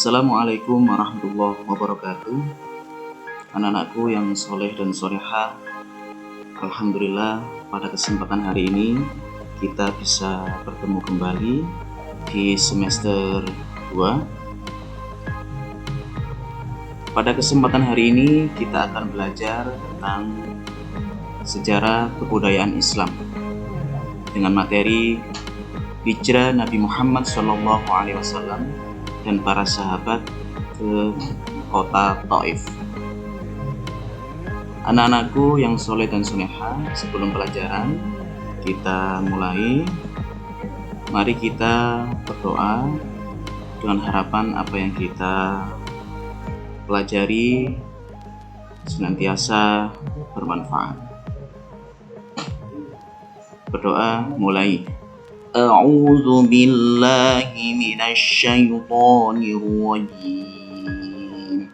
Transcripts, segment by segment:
Assalamualaikum warahmatullahi wabarakatuh. Anak-anakku yang soleh dan soleha, alhamdulillah pada kesempatan hari ini kita bisa bertemu kembali di semester 2. Pada kesempatan hari ini kita akan belajar tentang sejarah kebudayaan Islam dengan materi hijrah Nabi Muhammad SAW dan para sahabat ke kota Taif. Anak-anakku yang soleh dan soleha, sebelum pelajaran kita mulai, mari kita berdoa dengan harapan apa yang kita pelajari senantiasa bermanfaat. Berdoa mulai. A'udzu billahi minasyaitonir rajim.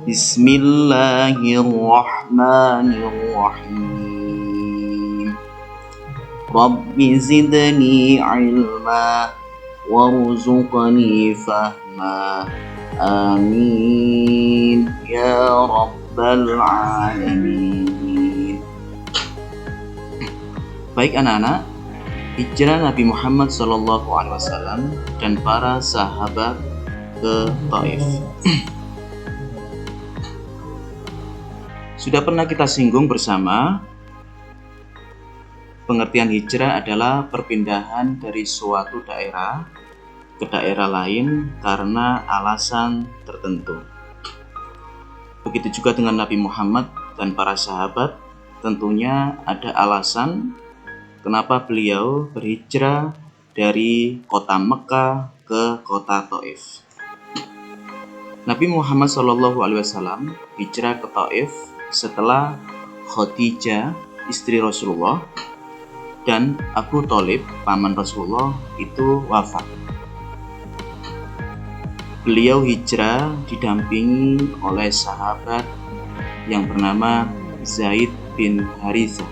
Bismillahirrahmanirrahim. Rabbi zidni ilma warzuqni fahma. Amin ya rabbal alamin. Baik anak-anak, hijrah Nabi Muhammad SAW dan para sahabat ke Taif. Sudah pernah kita singgung bersama, pengertian hijrah adalah perpindahan dari suatu daerah ke daerah lain karena alasan tertentu. Begitu juga dengan Nabi Muhammad dan para sahabat, tentunya ada alasan kenapa beliau berhijrah dari kota Mekah ke kota Taif. Nabi Muhammad SAW hijrah ke Taif setelah Khadijah, istri Rasulullah, dan Abu Thalib, paman Rasulullah, itu wafat. Beliau hijrah didampingi oleh sahabat yang bernama Zaid bin Harithah.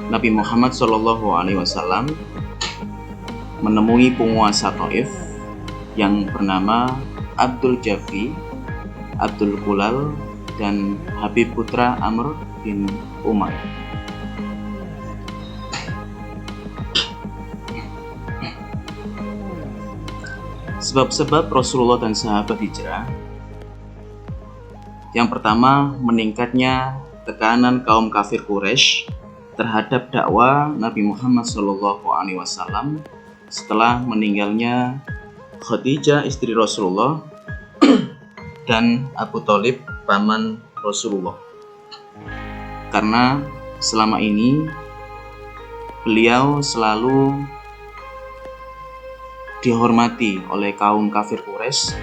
Nabi Muhammad SAW menemui penguasa Taif yang bernama Abdul Jafi, Abdul Kulal, dan Habib putra Amr bin Umar. Sebab-sebab Rasulullah dan sahabat hijrah. Yang pertama, meningkatnya tekanan kaum kafir Quraisy terhadap dakwah Nabi Muhammad SAW setelah meninggalnya Khadijah, istri Rasulullah, dan Abu Thalib, paman Rasulullah. Karena selama ini beliau selalu dihormati oleh kaum kafir Quraisy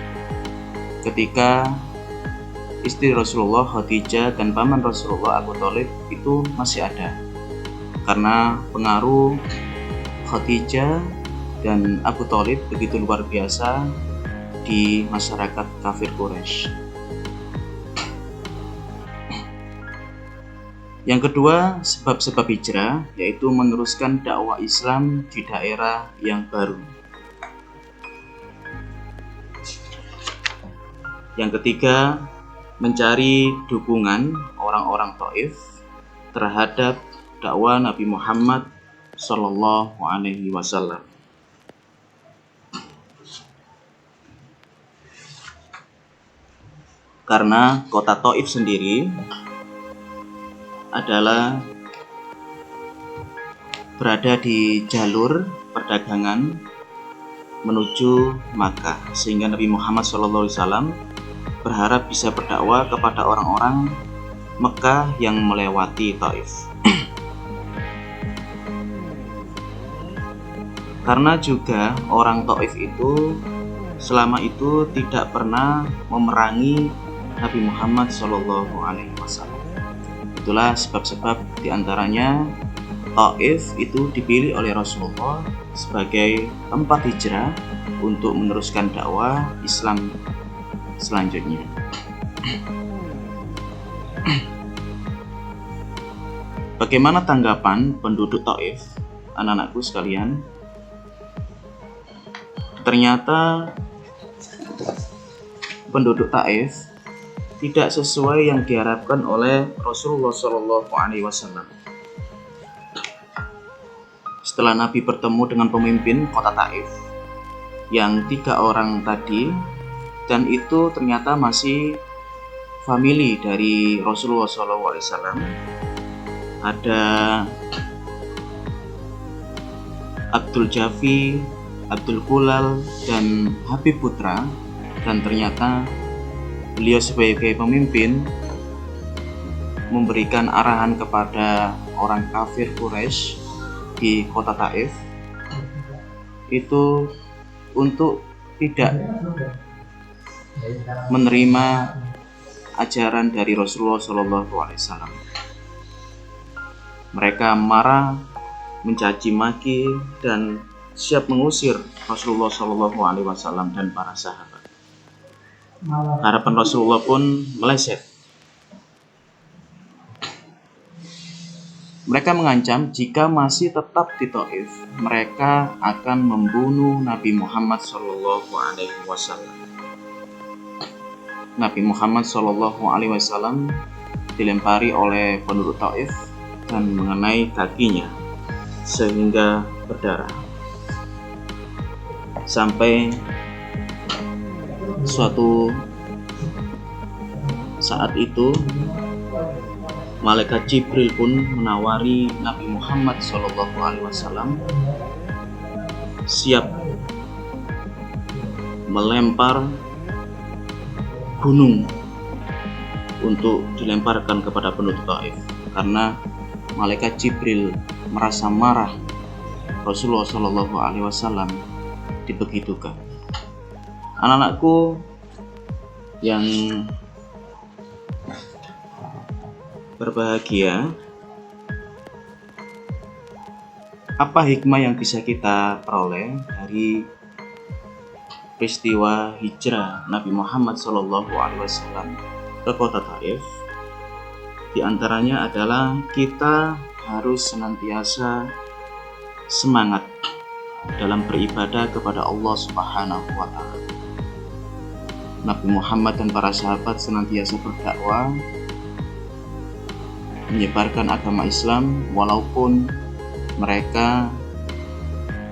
ketika istri Rasulullah Khadijah dan paman Rasulullah Abu Thalib itu masih ada. Karena pengaruh Khadijah dan Abu Thalib begitu luar biasa di masyarakat kafir Quraisy. Yang kedua, sebab-sebab hijrah, yaitu meneruskan dakwah Islam di daerah yang baru. Yang ketiga, mencari dukungan orang-orang Taif terhadap dakwah Nabi Muhammad SAW. Karena kota Taif sendiri adalah berada di jalur perdagangan menuju Makkah, sehingga Nabi Muhammad SAW berharap bisa berdakwah kepada orang-orang Mekah yang melewati Taif. Karena juga orang Taif itu selama itu tidak pernah memerangi Nabi Muhammad SAW. Itulah sebab-sebab diantaranya Taif itu dipilih oleh Rasulullah sebagai tempat hijrah untuk meneruskan dakwah Islam selanjutnya. Bagaimana tanggapan penduduk Taif, anak-anakku sekalian? Ternyata penduduk Taif tidak sesuai yang diharapkan oleh Rasulullah SAW. Setelah Nabi bertemu dengan pemimpin kota Taif yang 3 orang tadi, dan itu ternyata masih famili dari Rasulullah SAW. Ada Abdul Jafi, Abdul Kulal, dan Habib Putra. Dan ternyata beliau sebagai pemimpin memberikan arahan kepada orang kafir Quraisy di kota Taif itu untuk tidak menerima ajaran dari Rasulullah SAW. Mereka marah, mencaci maki, dan siap mengusir Rasulullah SAW dan para sahabat. Harapan Rasulullah pun meleset. Mereka mengancam jika masih tetap di Taif, mereka akan membunuh Nabi Muhammad SAW. Nabi Muhammad SAW dilempari oleh penduduk Taif dan mengenai kakinya sehingga berdarah. Sampai suatu saat itu Malaikat Jibril pun menawari Nabi Muhammad SAW siap melempar gunung untuk dilemparkan kepada penduduk Taif, karena Malaikat Jibril merasa marah Rasulullah SAW dibegitukan. Anak-anakku yang berbahagia, apa hikmah yang bisa kita peroleh dari peristiwa hijrah Nabi Muhammad SAW ke kota Taif? Di antaranya adalah kita harus senantiasa semangat dalam beribadah kepada Allah Subhanahu wa Ta'ala. Nabi Muhammad dan para sahabat senantiasa berdakwah, menyebarkan agama Islam walaupun mereka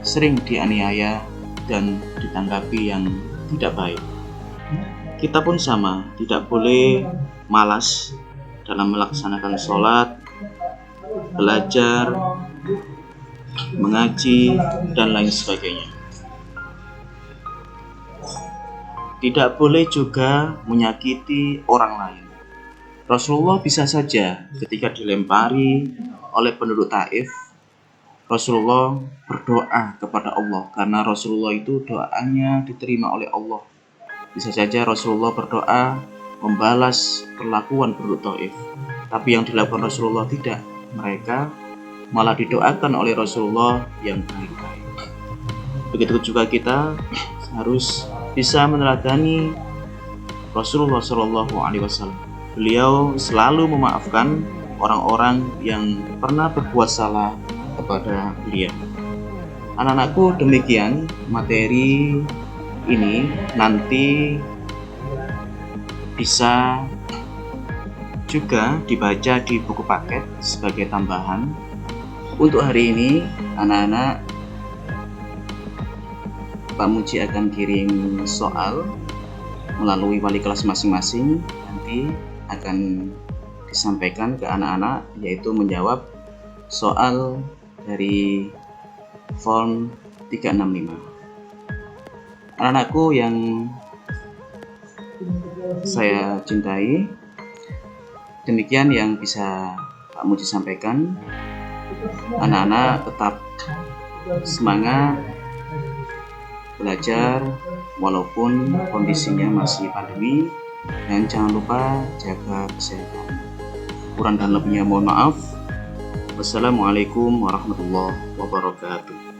sering dianiaya dan ditanggapi yang tidak baik. Kita pun sama, tidak boleh malas dalam melaksanakan sholat, belajar, mengaji, dan lain sebagainya. Tidak boleh juga menyakiti orang lain. Rasulullah bisa saja ketika dilempari oleh penduduk Taif, Rasulullah berdoa kepada Allah, karena Rasulullah itu doanya diterima oleh Allah. Bisa saja Rasulullah berdoa membalas perlakuan penduduk Taif, tapi yang dilakukan Rasulullah tidak. Mereka malah didoakan oleh Rasulullah yang baik-baik. Begitu juga kita harus bisa meneladani Rasulullah SAW. Beliau selalu memaafkan orang-orang yang pernah berbuat salah kepada beliau. Anak-anakku, demikian materi ini, nanti bisa juga dibaca di buku paket sebagai tambahan. Untuk hari ini, anak-anak, Pak Muji akan kirim soal melalui wali kelas masing-masing. Nanti akan disampaikan ke anak-anak, yaitu menjawab soal dari form 365. Anak-anakku yang saya cintai, demikian yang bisa Pak Muji sampaikan. Anak-anak tetap semangat belajar walaupun kondisinya masih pandemi, dan jangan lupa jaga kesehatan. Kurang dan lebihnya mohon maaf. Wassalamualaikum warahmatullahi wabarakatuh.